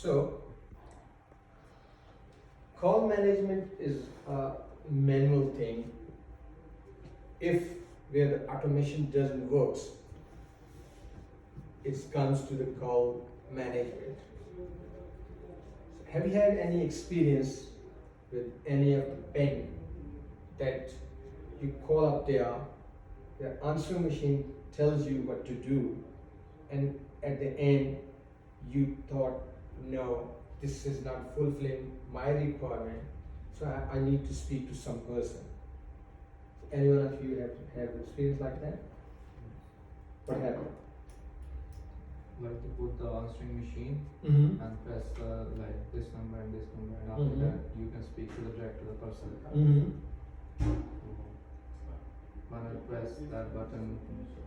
So, call management is a manual thing. If where the automation doesn't work, it comes to the call management. Have you had any experience with any of the bank that you call up there, the answering machine tells you what to do, and at the end you thought, no, this is not fulfilling my requirement, so I need to speak to some person. Anyone of you have experience like that? What happened? Like to put the answering machine Mm-hmm. and press like this number and this number, and after Mhm. that you can speak to the direct to the person. Mm-hmm. When I press that button,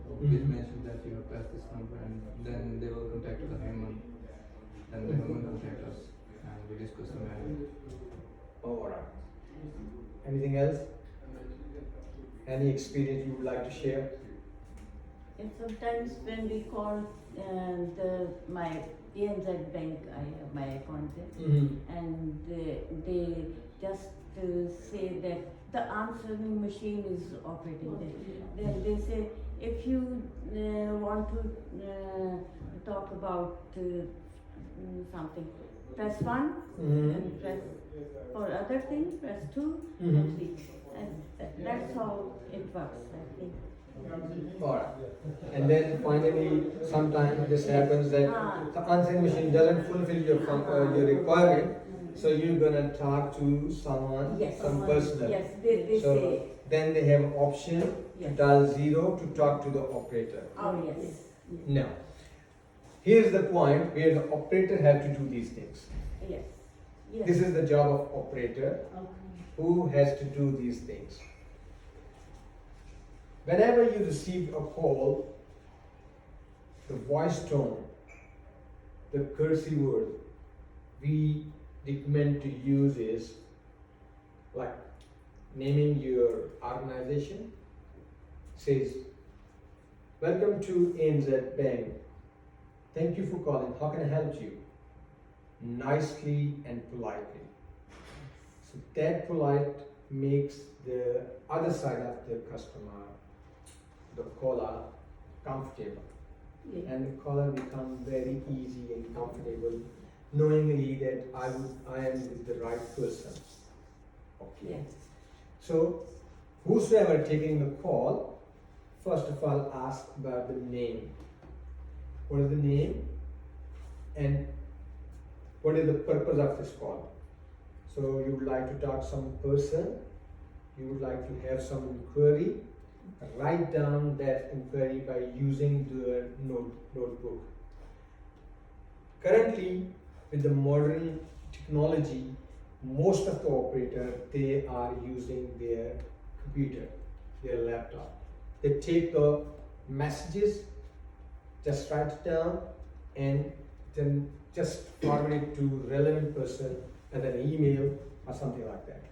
Mhm. it mentions that you have pressed this number, and then they will contact the human, and the human contact us, and we discuss the matter. Alright. Anything else? Any experience you would like to share? And sometimes when we call my ANZ bank, I have my account there, Mm-hmm. and they just say that the answering machine is operating there. Then they say, if you want to talk about something, press 1, Mm-hmm. and press for other things, press 2, Mhm. and 3. And that's how it works, I think. Alright. And then finally, sometimes this happens that the answering machine doesn't fulfill your requirement, so you're gonna talk to someone, Yes. some person. Yes, they So say. then they have an option to Yes. dial 0 to talk to the operator. Oh, yes. Now, here's the point where the operator has to do these things. Yes. Yes. This is the job of operator Okay. who has to do these things. Whenever you receive a call, the voice tone, the cursive word we recommend to use is like naming your organization, says, welcome to ANZ Bank. Thank you for calling. How can I help you? Nicely and politely. So that polite makes the other side of the customer, the caller, comfortable. Yes. And the caller become very easy and comfortable, knowingly that I am with the right person. Okay. Yes. So whosoever taking the call, first of all ask about the name. What is the name? And what is the purpose of this call? So you would like to talk to some person, you would like to have some inquiry, write down that inquiry by using the notebook. Currently, with the modern technology, most of the operator, they are using their computer, their laptop. They take the messages, just write it down, and then just forward it to relevant person as an email or something like that.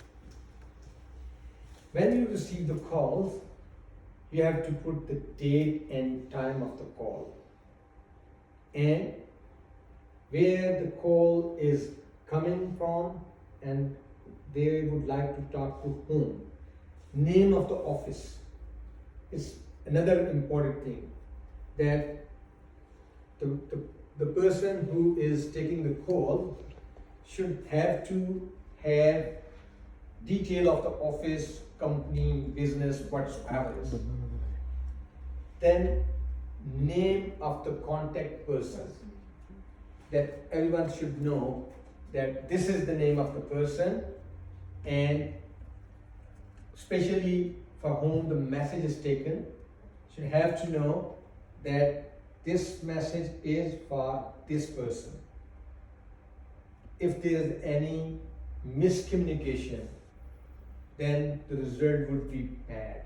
When you receive the calls, you have to put the date and time of the call and where the call is coming from, and they would like to talk to whom. Name of the office is another important thing, that the person who is taking the call should have to have detail of the office, company, business, what's happening. Then name of the contact person, that everyone should know that this is the name of the person, and especially for whom the message is taken, should have to know that this message is for this person. If there is any miscommunication, then the result would be bad.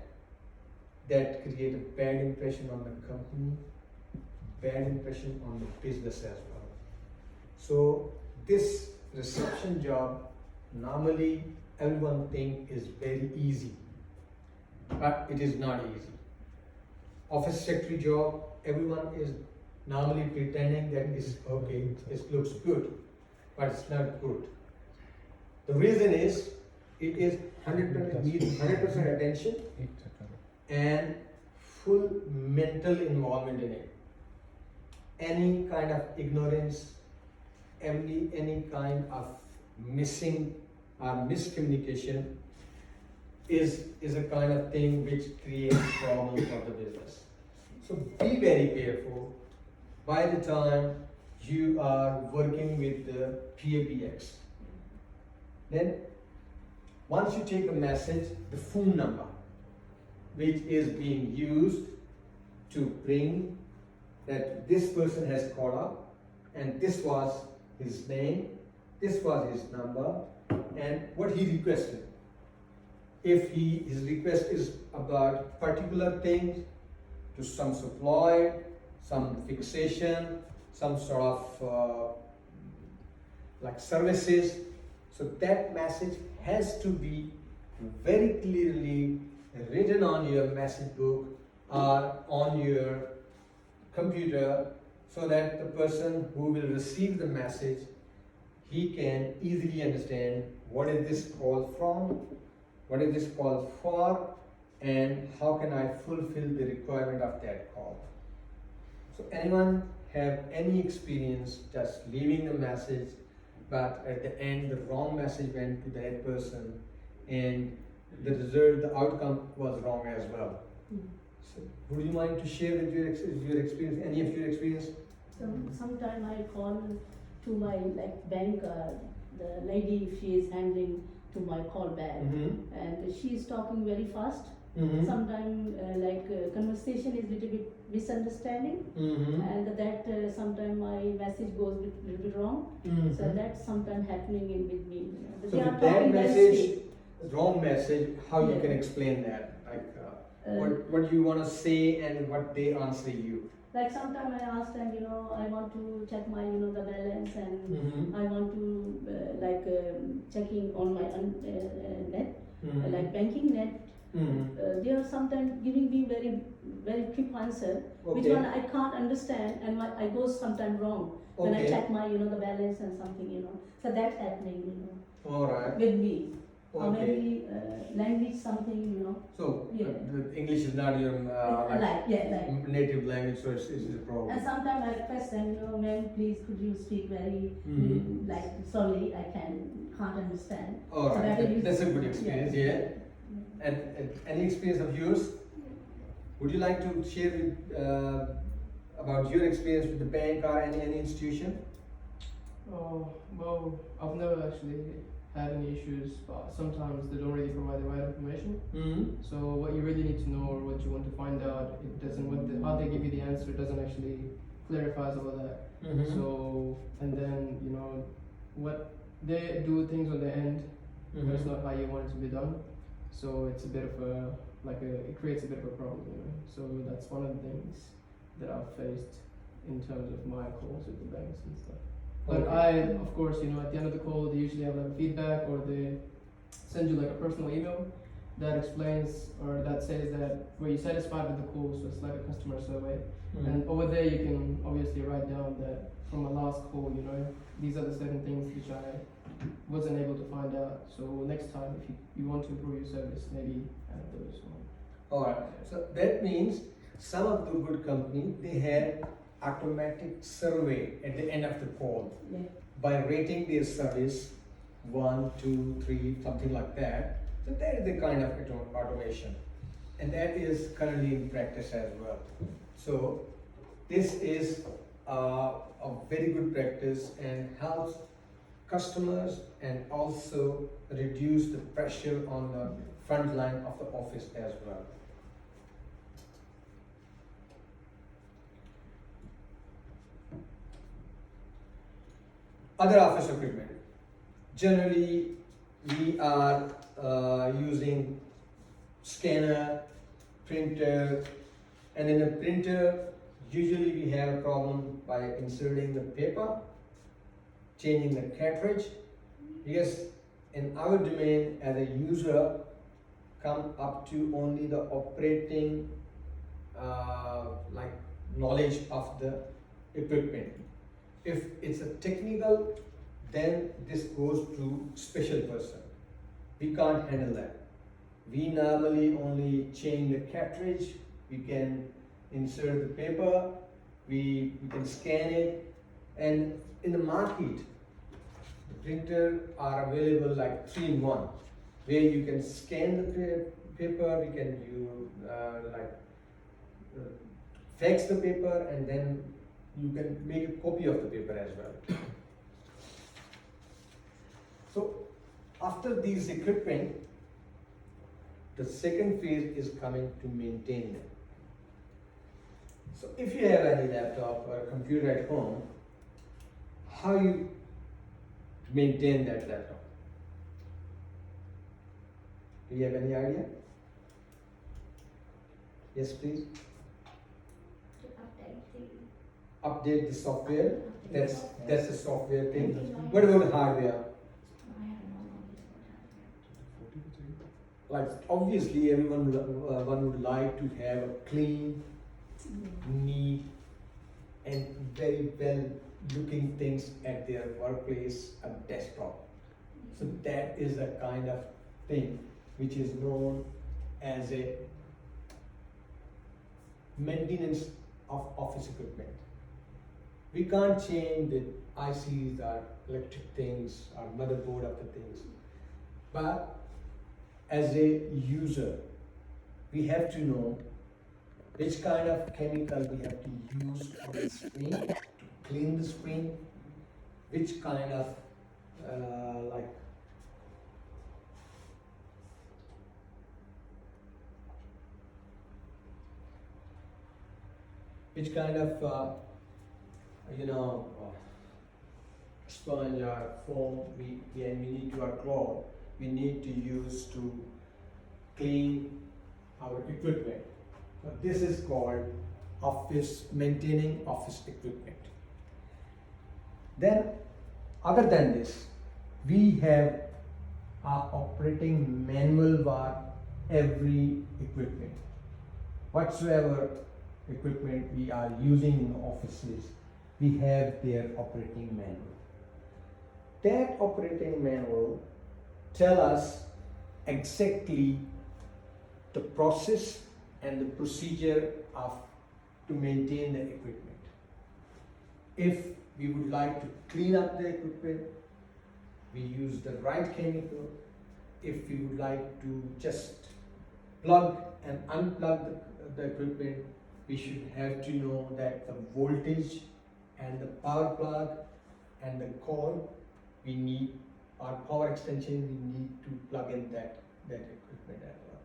That create a bad impression on the company, bad impression on the business as well. So this reception job, normally everyone think is very easy, but it is not easy. Office secretary job, everyone is normally pretending that it's okay, it looks good, but it's not good. The reason is it is 100% needs 100% attention and full mental involvement in it. Any kind of ignorance, any kind of missing or miscommunication is a kind of thing which creates problems for the business. So be very careful by the time you are working with the PABX. Then once you take a message, the phone number which is being used to bring that this person has called up and this was his name, this was his number and what he requested. If his request is about particular things to some supply, some fixation, some sort of like services, so that message has to be very clearly written on your message book or on your computer so that the person who will receive the message, he can easily understand what is this call from, what is this call for, and how can I fulfill the requirement of that call. So anyone have any experience just leaving a message, but at the end the wrong message went to that person and the result, the outcome was wrong as well. So would you mind to share with your experience, any of your experience? Sometime I call to my bank, the lady, she is handling to my call back, and she is talking very fast. Sometimes conversation is little bit misunderstanding, and that sometimes my message goes little bit wrong. So that's sometimes happening in with me. So They are with that talking very message, speed. wrong message, how you Yeah. can explain that? What you want to say and what they answer you? Like sometimes I ask them, I want to check my, the balance, and I want to checking on my net, like banking net. They are sometimes giving me very, very quick answer, which Okay. one I can't understand, and I go sometimes wrong when I Okay. check my, the balance and something. So that's happening, All right. with me. Or Okay. maybe language something, So Yeah. the English is not your like. native language, so it's a problem. And sometimes I request them, ma'am, please could you speak very slowly, I can't understand. All So right. that is- That's a good experience. Yeah. And any experience of yours? Would you like to share with, about your experience with the bank or any institution? Oh, well, I've never actually had any issues, but sometimes they don't really provide the right information. So what you really need to know or what you want to find out, it doesn't, how they give you the answer doesn't actually clarifies all of that. So, and then, what they do things on the end, but it's not how you want it to be done. So it's a bit of it creates a bit of a problem, So that's one of the things that I've faced in terms of my calls with the banks and stuff. But Okay. of course, at the end of the call, they usually have a feedback, or they send you a personal email that explains or that says that were you satisfied with the call, so it's like a customer survey. And over there, you can obviously write down that from a last call, these are the certain things which I wasn't able to find out. So next time, if you want to improve your service, maybe add those on. All right. So that means some of the good companies, they had automatic survey at the end of the call Yeah. by rating their service 1, 2, 3, something like that. So that is the kind of automation, and that is currently in practice as well. So this is a very good practice and helps customers and also reduce the pressure on the front line of the office as well. Other office equipment. Generally, we are using scanner, printer, and in a printer, usually we have a problem by inserting the paper, changing the cartridge, because in our domain as a user, come up to only the operating knowledge of the equipment. If it's a technical then this goes to special person. We can't handle that. We normally only change the cartridge, we can insert the paper, we can scan it, and in the market, the printer are available like 3-in-1, where you can scan the paper, we can fax the paper, and then you can make a copy of the paper as well. So after these equipment, the second phase is coming to maintain them. So if you have any laptop or a computer at home, how you maintain that laptop? Do you have any idea? Yes, please. Update the software. That's a software thing. What about hardware? Like obviously everyone one would like to have a clean, neat, and very well looking things at their workplace, a desktop. So that is a kind of thing which is known as a maintenance of office equipment. We can't change the ICs or electric things or motherboard of the things, but as a user, we have to know which kind of chemical we have to use on the screen to clean the screen, which kind of sponge or foam we need to, or cloth we need to use to clean our equipment. So this is called maintaining office equipment. Then other than this, we have our operating manual for every equipment. Whatsoever equipment we are using in offices, we have their operating manual. That operating manual tell us exactly the process and the procedure to maintain the equipment. If we would like to clean up the equipment, we use the right chemical. If we would like to just plug and unplug the equipment, we should have to know that the voltage and the power plug and the cord we need, our power extension we need to plug in that equipment as well.